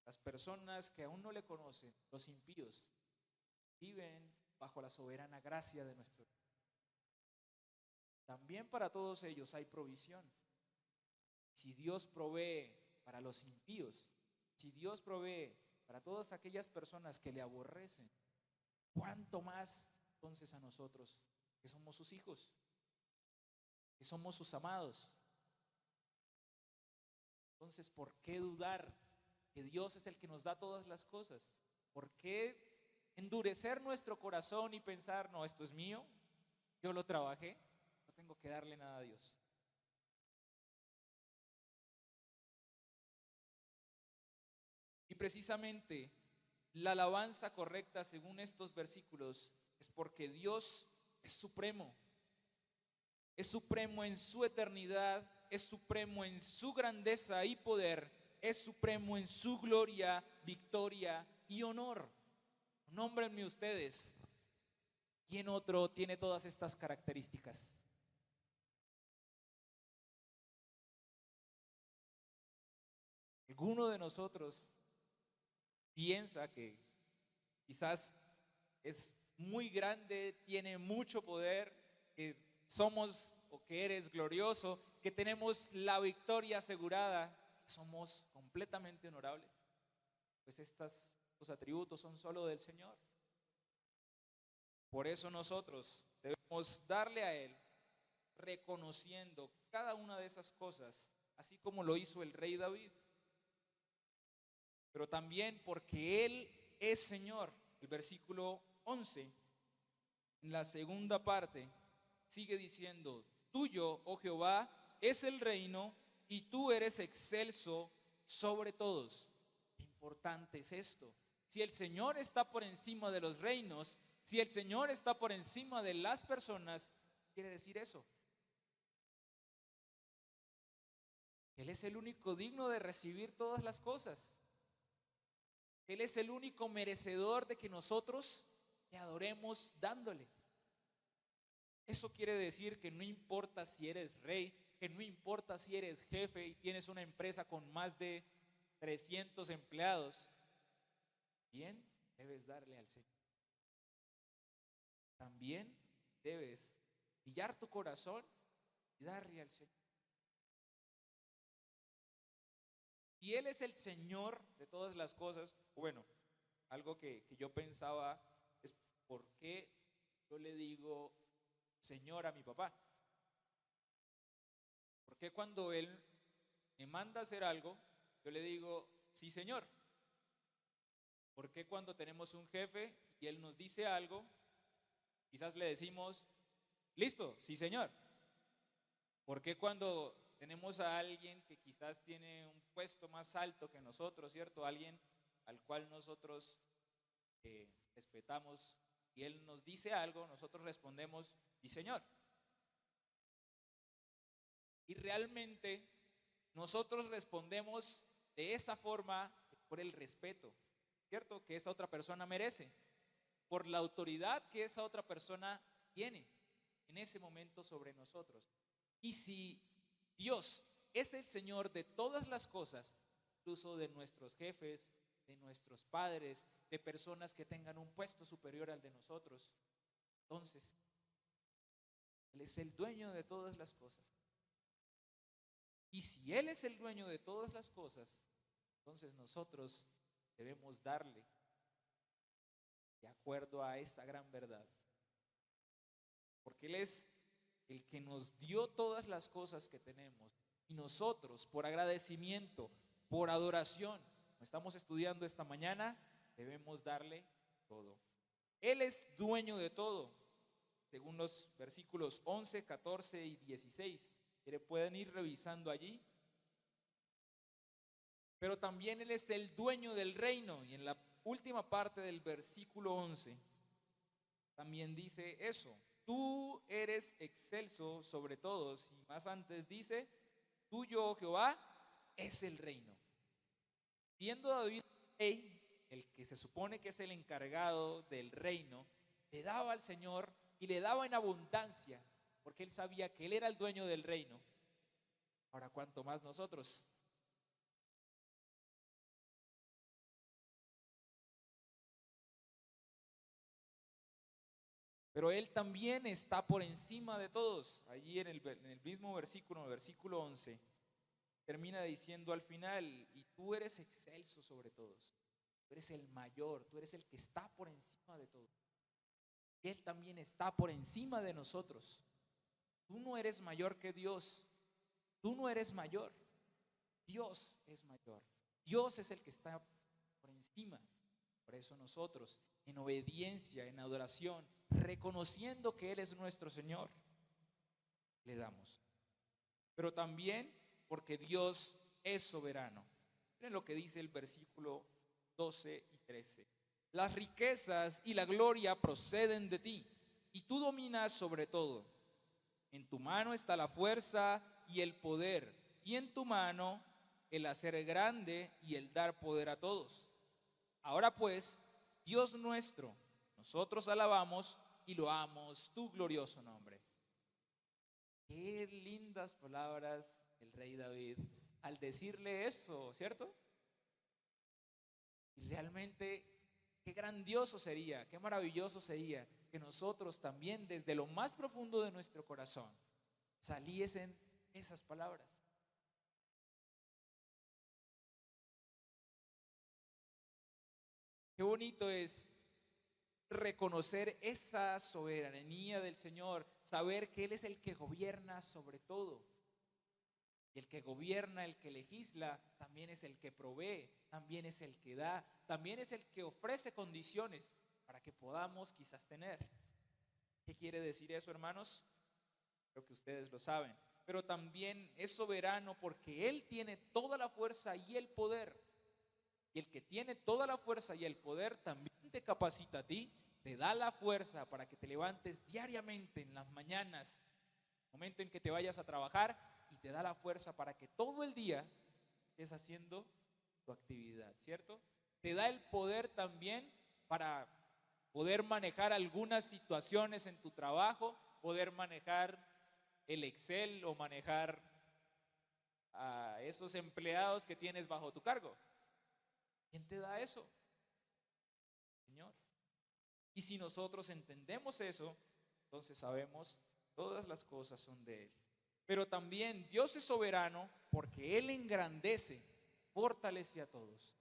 las personas que aún no le conocen, los impíos, viven bajo la soberana gracia de nuestro Dios. También para todos ellos hay provisión. Si Dios provee para los impíos, si Dios provee para todas aquellas personas que le aborrecen, ¿cuánto más entonces a nosotros que somos sus hijos, que somos sus amados? Entonces, ¿por qué dudar que Dios es el que nos da todas las cosas? ¿Por qué endurecer nuestro corazón y pensar, no, esto es mío, yo lo trabajé, no tengo que darle nada a Dios? Y precisamente la alabanza correcta según estos versículos es porque Dios es supremo en su eternidad, es supremo en su grandeza y poder, es supremo en su gloria, victoria y honor. Nómbrenme ustedes, ¿quién otro tiene todas estas características? ¿Alguno de nosotros piensa que quizás es muy grande, tiene mucho poder, que somos o que eres glorioso, que tenemos la victoria asegurada, que somos completamente honorables? Pues estos atributos son solo del Señor. Por eso nosotros debemos darle a Él, reconociendo cada una de esas cosas, así como lo hizo el rey David. Pero también porque Él es Señor. El versículo 11, en la segunda parte, sigue diciendo: tuyo, oh Jehová, es el reino y tú eres excelso sobre todos. Qué importante es esto. Si el Señor está por encima de los reinos, si el Señor está por encima de las personas, quiere decir eso. Él es el único digno de recibir todas las cosas. Él es el único merecedor de que nosotros le adoremos dándole. Eso quiere decir que no importa si eres rey, que no importa si eres jefe y tienes una empresa con más de 300 empleados, bien, debes darle al Señor. También debes pillar tu corazón y darle al Señor. Y Él es el Señor de todas las cosas. Bueno, algo que yo pensaba es: ¿por qué yo le digo Señor a mi papá? ¿Por qué cuando Él me manda a hacer algo, yo le digo sí, Señor? ¿Por qué cuando tenemos un jefe y Él nos dice algo, quizás le decimos listo, sí, Señor? ¿Por qué cuando tenemos a alguien que quizás tiene un puesto más alto que nosotros, ¿cierto? Alguien al cual nosotros respetamos y Él nos dice algo, nosotros respondemos sí, Señor? Y realmente nosotros respondemos de esa forma por el respeto, ¿cierto?, que esa otra persona merece, por la autoridad que esa otra persona tiene en ese momento sobre nosotros. Y si Dios es el Señor de todas las cosas, incluso de nuestros jefes, de nuestros padres, de personas que tengan un puesto superior al de nosotros, entonces Él es el dueño de todas las cosas. Y si Él es el dueño de todas las cosas, entonces nosotros debemos darle de acuerdo a esta gran verdad. Porque Él es el que nos dio todas las cosas que tenemos. Y nosotros, por agradecimiento, por adoración, como estamos estudiando esta mañana, debemos darle todo. Él es dueño de todo, según los versículos 11, 14 y 16. Pueden ir revisando allí. Pero también Él es el dueño del reino. Y en la última parte del versículo 11 también dice eso: tú eres excelso sobre todos. Y más antes dice: tuyo, oh Jehová, es el reino. Siendo David rey, el que se supone que es el encargado del reino, le daba al Señor y le daba en abundancia, porque él sabía que Él era el dueño del reino. Ahora, ¿cuánto más nosotros? Pero Él también está por encima de todos. Allí en el mismo versículo, versículo 11, termina diciendo al final: y tú eres excelso sobre todos. tú eres el mayor, tú eres el que está por encima de todo. Él también está por encima de nosotros. Tú no eres mayor que Dios, tú no eres mayor, Dios es mayor. Dios es el que está por encima. Por eso nosotros, en obediencia, en adoración, reconociendo que Él es nuestro Señor, le damos. Pero también porque Dios es soberano. Miren lo que dice el versículo 12 y 13. Las riquezas y la gloria proceden de ti, y tú dominas sobre todo. En tu mano está la fuerza y el poder, y en tu mano el hacer grande y el dar poder a todos. Ahora pues, Dios nuestro, nosotros alabamos y loamos tu glorioso nombre. Qué lindas palabras el rey David al decirle eso, ¿cierto? Y realmente qué grandioso sería, qué maravilloso sería que nosotros también desde lo más profundo de nuestro corazón saliesen esas palabras. Qué bonito es reconocer esa soberanía del Señor, saber que Él es el que gobierna sobre todo. Y el que gobierna, el que legisla, también es el que provee, también es el que da, también es el que ofrece condiciones para que podamos quizás tener. ¿Qué quiere decir eso, hermanos? Creo que ustedes lo saben. Pero también es soberano porque Él tiene toda la fuerza y el poder. Y el que tiene toda la fuerza y el poder también te capacita a ti, te da la fuerza para que te levantes diariamente en las mañanas, momento en que te vayas a trabajar, y te da la fuerza para que todo el día estés haciendo tu actividad, ¿cierto? Te da el poder también para poder manejar algunas situaciones en tu trabajo, poder manejar el Excel o manejar a esos empleados que tienes bajo tu cargo. ¿Quién te da eso? Señor. Y si nosotros entendemos eso, entonces sabemos todas las cosas son de Él. Pero también Dios es soberano porque Él engrandece, fortalece a todos.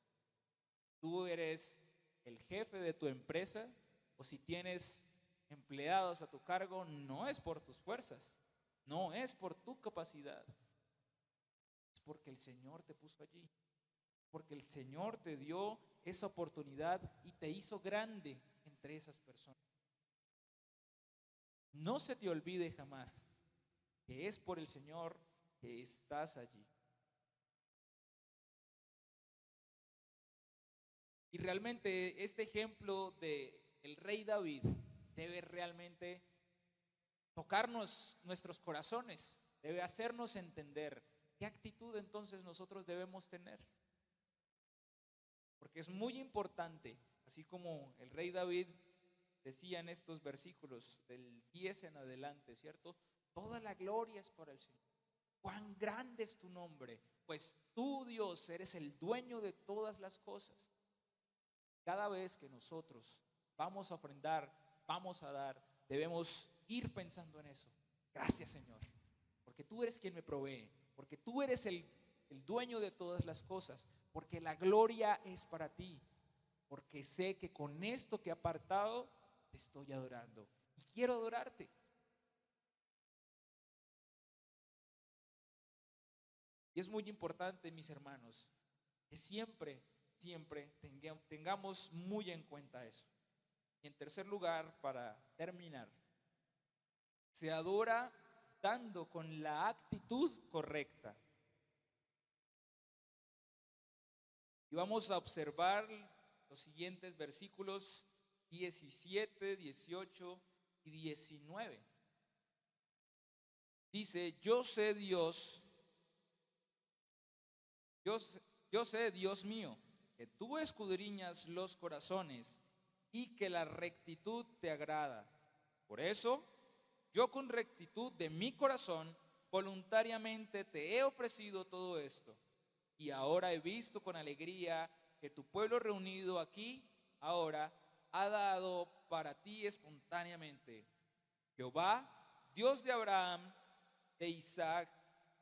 Tú eres el jefe de tu empresa, o si tienes empleados a tu cargo, no es por tus fuerzas, no es por tu capacidad, es porque el Señor te puso allí, porque el Señor te dio esa oportunidad y te hizo grande entre esas personas. No se te olvide jamás que es por el Señor que estás allí. Y realmente este ejemplo de el rey David debe realmente tocarnos nuestros corazones, debe hacernos entender qué actitud entonces nosotros debemos tener. Porque es muy importante, así como el rey David decía en estos versículos del 10 en adelante, ¿cierto? Toda la gloria es para el Señor. Cuán grande es tu nombre, pues tú, Dios, eres el dueño de todas las cosas. Cada vez que nosotros vamos a ofrendar, vamos a dar, debemos ir pensando en eso. Gracias, Señor, porque tú eres quien me provee, porque tú eres el dueño de todas las cosas, porque la gloria es para ti, porque sé que con esto que he apartado te estoy adorando y quiero adorarte. Y es muy importante, mis hermanos, que siempre tengamos muy en cuenta eso. Y en tercer lugar, para terminar, se adora dando con la actitud correcta. Y vamos a observar los siguientes versículos 17, 18 y 19. Dice, yo sé, Dios mío, que tú escudriñas los corazones y que la rectitud te agrada. Por eso, yo con rectitud de mi corazón voluntariamente te he ofrecido todo esto. Y ahora he visto con alegría que tu pueblo reunido aquí ahora ha dado para ti espontáneamente. Jehová, Dios de Abraham, de Isaac,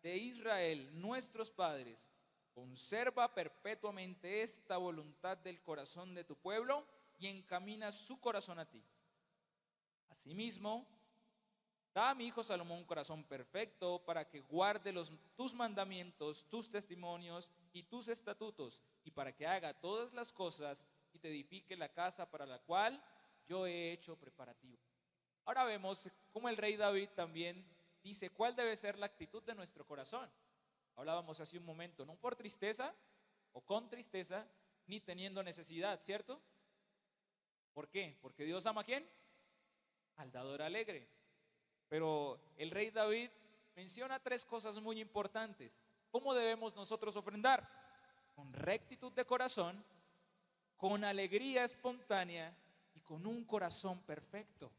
de Israel, nuestros padres, conserva perpetuamente esta voluntad del corazón de tu pueblo y encamina su corazón a ti. Asimismo, da a mi hijo Salomón un corazón perfecto para que guarde tus mandamientos, tus testimonios y tus estatutos, y para que haga todas las cosas y te edifique la casa para la cual yo he hecho preparativo. Ahora vemos cómo el rey David también dice cuál debe ser la actitud de nuestro corazón. Hablábamos hace un momento, no por tristeza o con tristeza, ni teniendo necesidad, ¿cierto? ¿Por qué? Porque Dios ama ¿a quién? Al dador alegre. Pero el rey David menciona tres cosas muy importantes. ¿Cómo debemos nosotros ofrendar? Con rectitud de corazón, con alegría espontánea y con un corazón perfecto.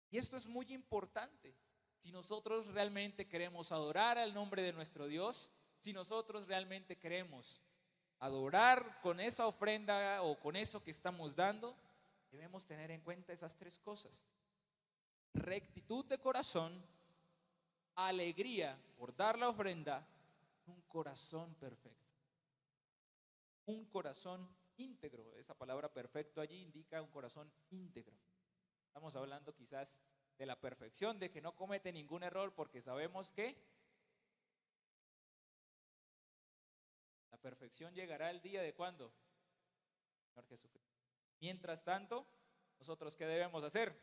Y esto es muy importante. Si nosotros realmente queremos adorar al nombre de nuestro Dios, si nosotros realmente queremos adorar con esa ofrenda o con eso que estamos dando, debemos tener en cuenta esas tres cosas: rectitud de corazón, alegría por dar la ofrenda, un corazón perfecto, un corazón íntegro. Esa palabra perfecto allí indica un corazón íntegro. Estamos hablando quizás de la perfección, de que no comete ningún error, porque sabemos que la perfección llegará el día de ¿cuándo? Señor Jesucristo. Mientras tanto, ¿nosotros qué debemos hacer?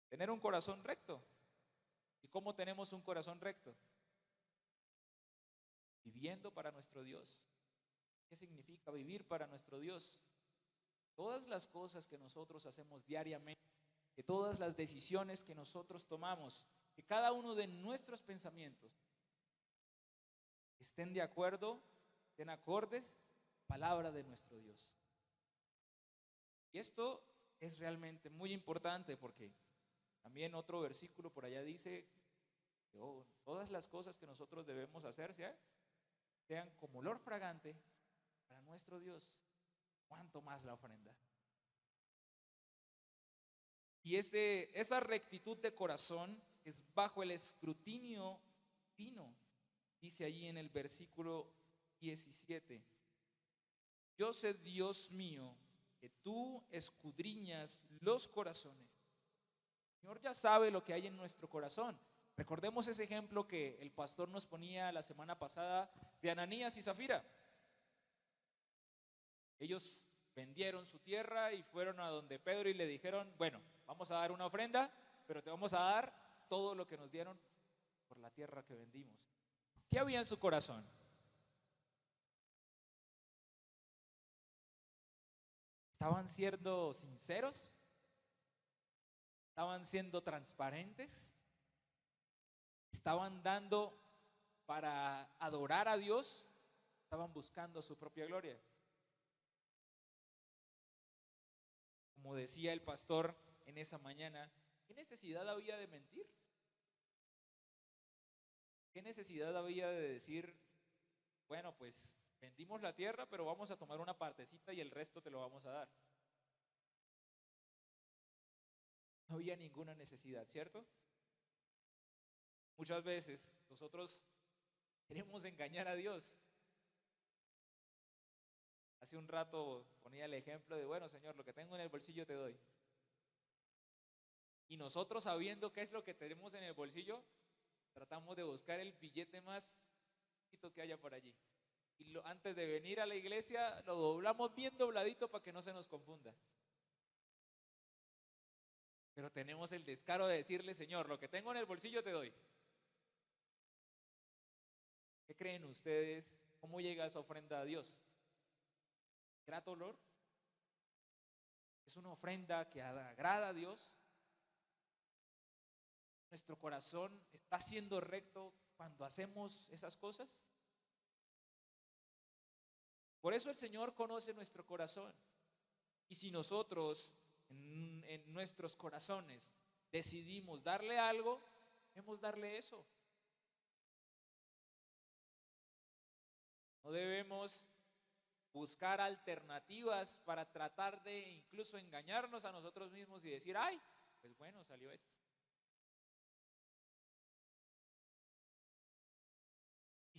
Tener un corazón recto. ¿Y cómo tenemos un corazón recto? Viviendo para nuestro Dios. ¿Qué significa vivir para nuestro Dios? Todas las cosas que nosotros hacemos diariamente, que todas las decisiones que nosotros tomamos, que cada uno de nuestros pensamientos estén de acuerdo, estén acordes a la palabra de nuestro Dios. Y esto es realmente muy importante, porque también otro versículo por allá dice que todas las cosas que nosotros debemos hacer sean como olor fragante para nuestro Dios. ¿Cuánto más la ofrenda? Y esa rectitud de corazón es bajo el escrutinio fino. Dice allí en el versículo 17: yo sé, Dios mío, que tú escudriñas los corazones. El Señor ya sabe lo que hay en nuestro corazón. Recordemos ese ejemplo que el pastor nos ponía la semana pasada de Ananías y Zafira. Ellos vendieron su tierra y fueron a donde Pedro y le dijeron: bueno, vamos a dar una ofrenda, pero te vamos a dar todo lo que nos dieron por la tierra que vendimos. ¿Qué había en su corazón? ¿Estaban siendo sinceros? ¿Estaban siendo transparentes? ¿Estaban dando para adorar a Dios? ¿Estaban buscando su propia gloria? Como decía el pastor en esa mañana, ¿qué necesidad había de mentir? ¿Qué necesidad había de decir: bueno, pues vendimos la tierra, pero vamos a tomar una partecita y el resto te lo vamos a dar? No había ninguna necesidad, ¿cierto? Muchas veces nosotros queremos engañar a Dios. Hace un rato ponía el ejemplo de: bueno, Señor, lo que tengo en el bolsillo te doy. Y nosotros, sabiendo qué es lo que tenemos en el bolsillo, tratamos de buscar el billete más chiquito que haya por allí. Y antes de venir a la iglesia lo doblamos bien dobladito para que no se nos confunda. Pero tenemos el descaro de decirle: Señor, lo que tengo en el bolsillo te doy. ¿Qué creen ustedes? ¿Cómo llega esa ofrenda a Dios? ¿Grato olor? ¿Es una ofrenda que agrada a Dios? ¿Nuestro corazón está siendo recto cuando hacemos esas cosas? Por eso el Señor conoce nuestro corazón. Y si nosotros en nuestros corazones decidimos darle algo, debemos darle eso. No debemos buscar alternativas para tratar de incluso engañarnos a nosotros mismos y decir: ay, pues bueno, salió esto.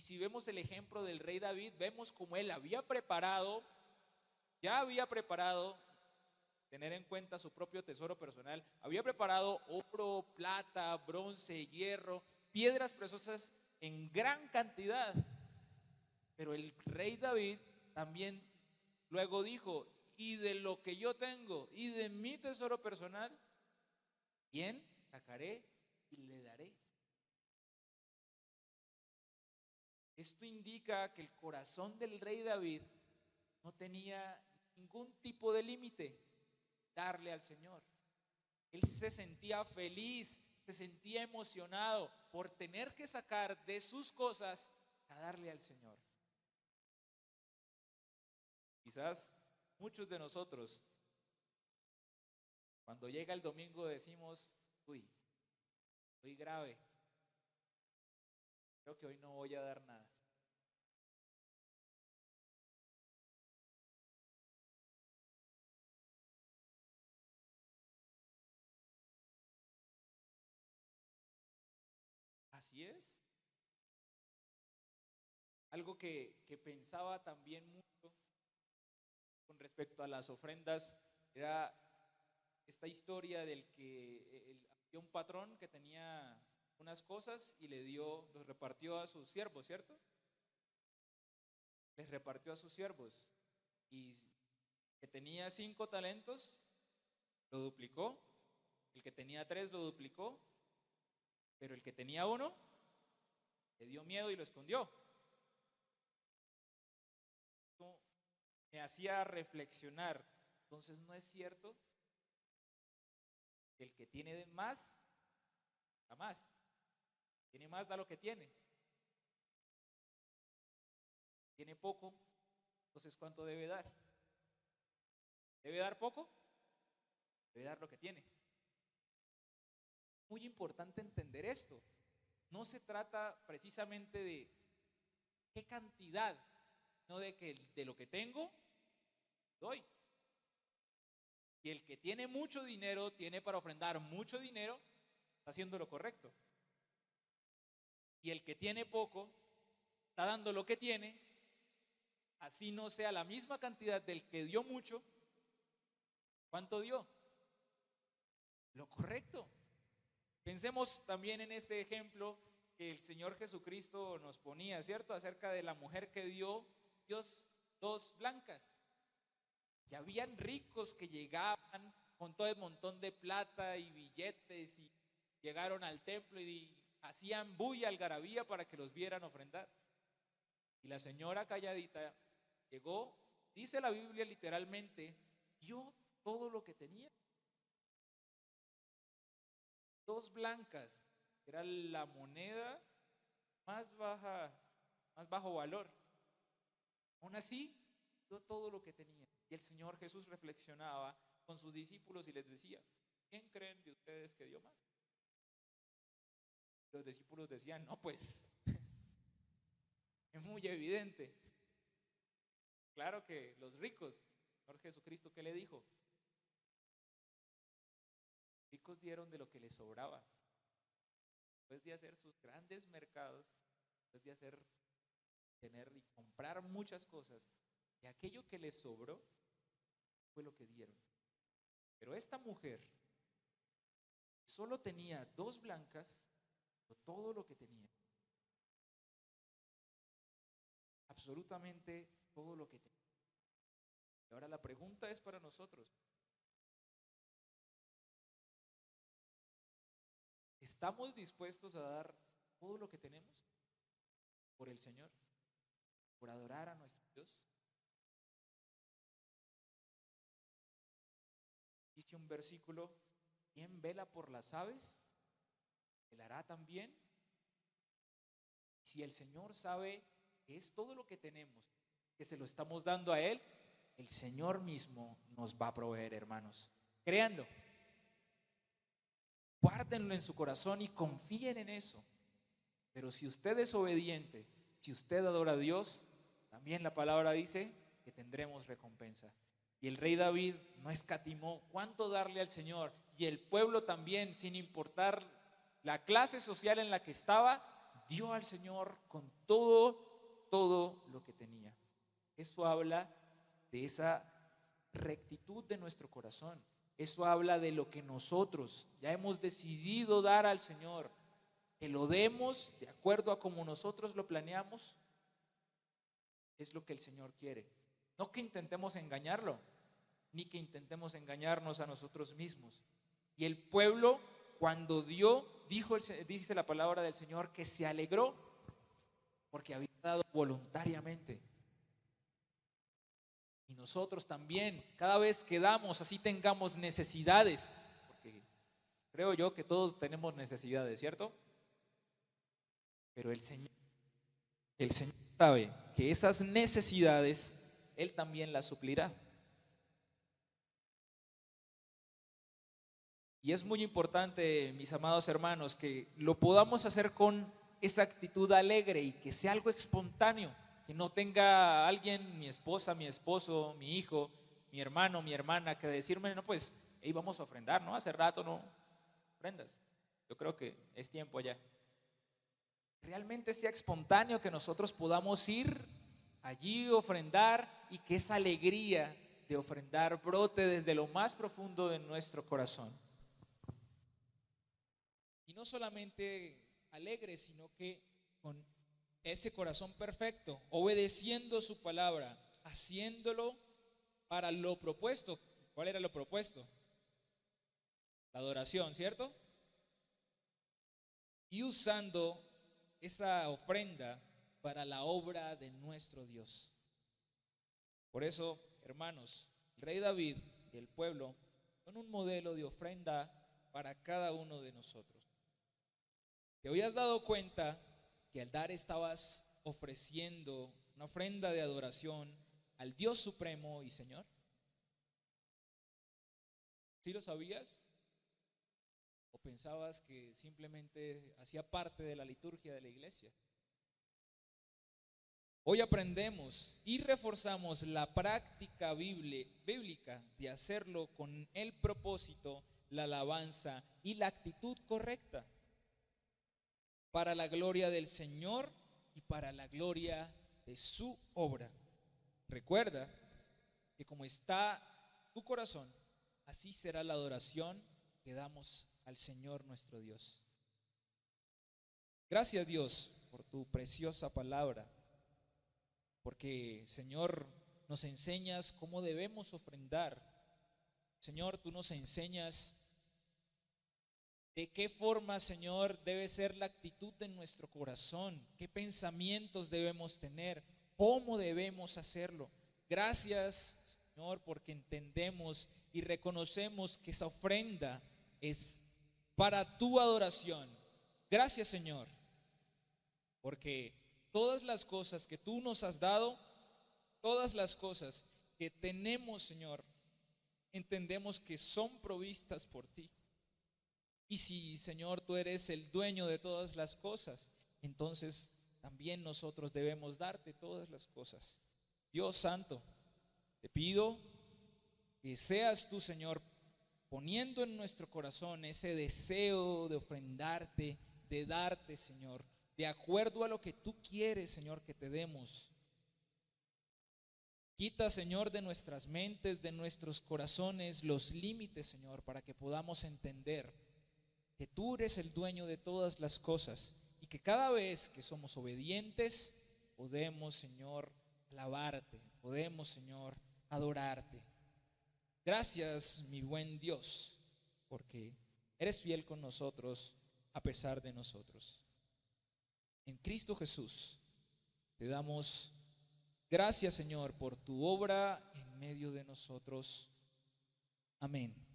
si vemos el ejemplo del rey David, vemos como él ya había preparado, tener en cuenta su propio tesoro personal, había preparado oro, plata, bronce, hierro, piedras preciosas en gran cantidad. Pero el rey David también luego dijo, y de lo que yo tengo y de mi tesoro personal, bien, sacaré y le daré. Esto indica que el corazón del rey David no tenía ningún tipo de límite, darle al Señor. Él se sentía feliz, se sentía emocionado por tener que sacar de sus cosas a darle al Señor. Quizás muchos de nosotros, cuando llega el domingo, decimos, uy, estoy grave, creo que hoy no voy a dar nada. Así es. Algo que pensaba también mucho con respecto a las ofrendas era esta historia del que había un patrón que tenía unas cosas y los repartió a sus siervos, ¿cierto? Les repartió a sus siervos y que tenía 5 talentos lo duplicó, el que tenía 3 lo duplicó, pero el que tenía 1 le dio miedo y lo escondió. Esto me hacía reflexionar. Entonces, ¿no es cierto que el que tiene más da más? Tiene más, da lo que tiene. Tiene poco, entonces ¿cuánto debe dar? ¿Debe dar poco? Debe dar lo que tiene. Muy importante entender esto. No se trata precisamente de qué cantidad, no de que de lo que tengo doy. Y el que tiene mucho dinero, tiene para ofrendar mucho dinero, está haciendo lo correcto. Y el que tiene poco, está dando lo que tiene, así no sea la misma cantidad del que dio mucho. ¿Cuánto dio? Lo correcto. Pensemos también en este ejemplo que el Señor Jesucristo nos ponía, ¿cierto? Acerca de la mujer que dio Dios 2 blancas. Y habían ricos que llegaban con todo el montón de plata y billetes y llegaron al templo y hacían bulla, algarabía para que los vieran ofrendar. Y la señora calladita llegó, dice la Biblia literalmente, dio todo lo que tenía. 2 blancas, era la moneda más baja, más bajo valor. Aún así, dio todo lo que tenía. Y el Señor Jesús reflexionaba con sus discípulos y les decía, ¿quién creen de ustedes que dio más? Los discípulos decían, no, pues, es muy evidente. Claro que los ricos, el Señor Jesucristo, ¿qué le dijo? Los ricos dieron de lo que les sobraba. Después de hacer sus grandes mercados, después de tener y comprar muchas cosas, y aquello que les sobró fue lo que dieron. Pero esta mujer solo tenía 2 blancas, todo lo que tenía. Absolutamente todo lo que tenía. Y ahora la pregunta es para nosotros. ¿Estamos dispuestos a dar todo lo que tenemos por el Señor? ¿Por adorar a nuestro Dios? Dice un versículo, ¿quién vela por las aves? ¿Velará también? Si el Señor sabe que es todo lo que tenemos, que se lo estamos dando a Él, el Señor mismo nos va a proveer, hermanos. Créanlo. Guárdenlo en su corazón y confíen en eso. Pero si usted es obediente, si usted adora a Dios, también la palabra dice que tendremos recompensa. Y el rey David no escatimó cuánto darle al Señor. Y el pueblo también, sin importar la clase social en la que estaba, dio al Señor con todo lo que tenía. Eso habla de esa rectitud de nuestro corazón. Eso habla de lo que nosotros ya hemos decidido dar al Señor, que lo demos de acuerdo a como nosotros lo planeamos. Es lo que el Señor quiere. No que intentemos engañarlo, ni que intentemos engañarnos a nosotros mismos. Y el pueblo, cuando dice la palabra del Señor, que se alegró porque había dado voluntariamente. Y nosotros también, cada vez que damos, así tengamos necesidades, porque creo yo que todos tenemos necesidades, ¿cierto? Pero el Señor sabe que esas necesidades Él también las suplirá. Y es muy importante, mis amados hermanos, que lo podamos hacer con esa actitud alegre y que sea algo espontáneo, que no tenga alguien, mi esposa, mi esposo, mi hijo, mi hermano, mi hermana, que decirme, no, pues, hey, vamos a ofrendar, ¿no? Hace rato no ofrendas. Yo creo que es tiempo ya. Realmente sea espontáneo, que nosotros podamos ir allí, ofrendar, y que esa alegría de ofrendar brote desde lo más profundo de nuestro corazón. Y no solamente alegre, sino que con ese corazón perfecto, obedeciendo su palabra, haciéndolo para lo propuesto. ¿Cuál era lo propuesto? La adoración, ¿cierto? Y usando esa ofrenda para la obra de nuestro Dios. Por eso, hermanos, el rey David y el pueblo son un modelo de ofrenda para cada uno de nosotros. ¿Te habías dado cuenta que al dar estabas ofreciendo una ofrenda de adoración al Dios supremo y Señor? ¿Sí lo sabías? ¿O pensabas que simplemente hacía parte de la liturgia de la iglesia? Hoy aprendemos y reforzamos la práctica bíblica de hacerlo con el propósito, la alabanza y la actitud correcta, para la gloria del Señor y para la gloria de su obra. Recuerda que como está tu corazón, así será la adoración que damos al Señor nuestro Dios. Gracias, Dios, por tu preciosa palabra, porque, Señor, nos enseñas cómo debemos ofrendar. Señor, tú nos enseñas de qué forma, Señor, debe ser la actitud de nuestro corazón, qué pensamientos debemos tener, cómo debemos hacerlo. Gracias, Señor, porque entendemos y reconocemos que esa ofrenda es para tu adoración. Gracias, Señor, porque todas las cosas que tú nos has dado, todas las cosas que tenemos, Señor, entendemos que son provistas por ti. Y si, Señor, tú eres el dueño de todas las cosas, entonces también nosotros debemos darte todas las cosas. Dios Santo, te pido que seas tú, Señor, poniendo en nuestro corazón ese deseo de ofrendarte, de darte, Señor, de acuerdo a lo que tú quieres, Señor, que te demos. Quita, Señor, de nuestras mentes, de nuestros corazones, los límites, Señor, para que podamos entender que tú eres el dueño de todas las cosas y que cada vez que somos obedientes, podemos, Señor, alabarte, podemos, Señor, adorarte. Gracias, mi buen Dios, porque eres fiel con nosotros a pesar de nosotros. En Cristo Jesús te damos gracias, Señor, por tu obra en medio de nosotros. Amén.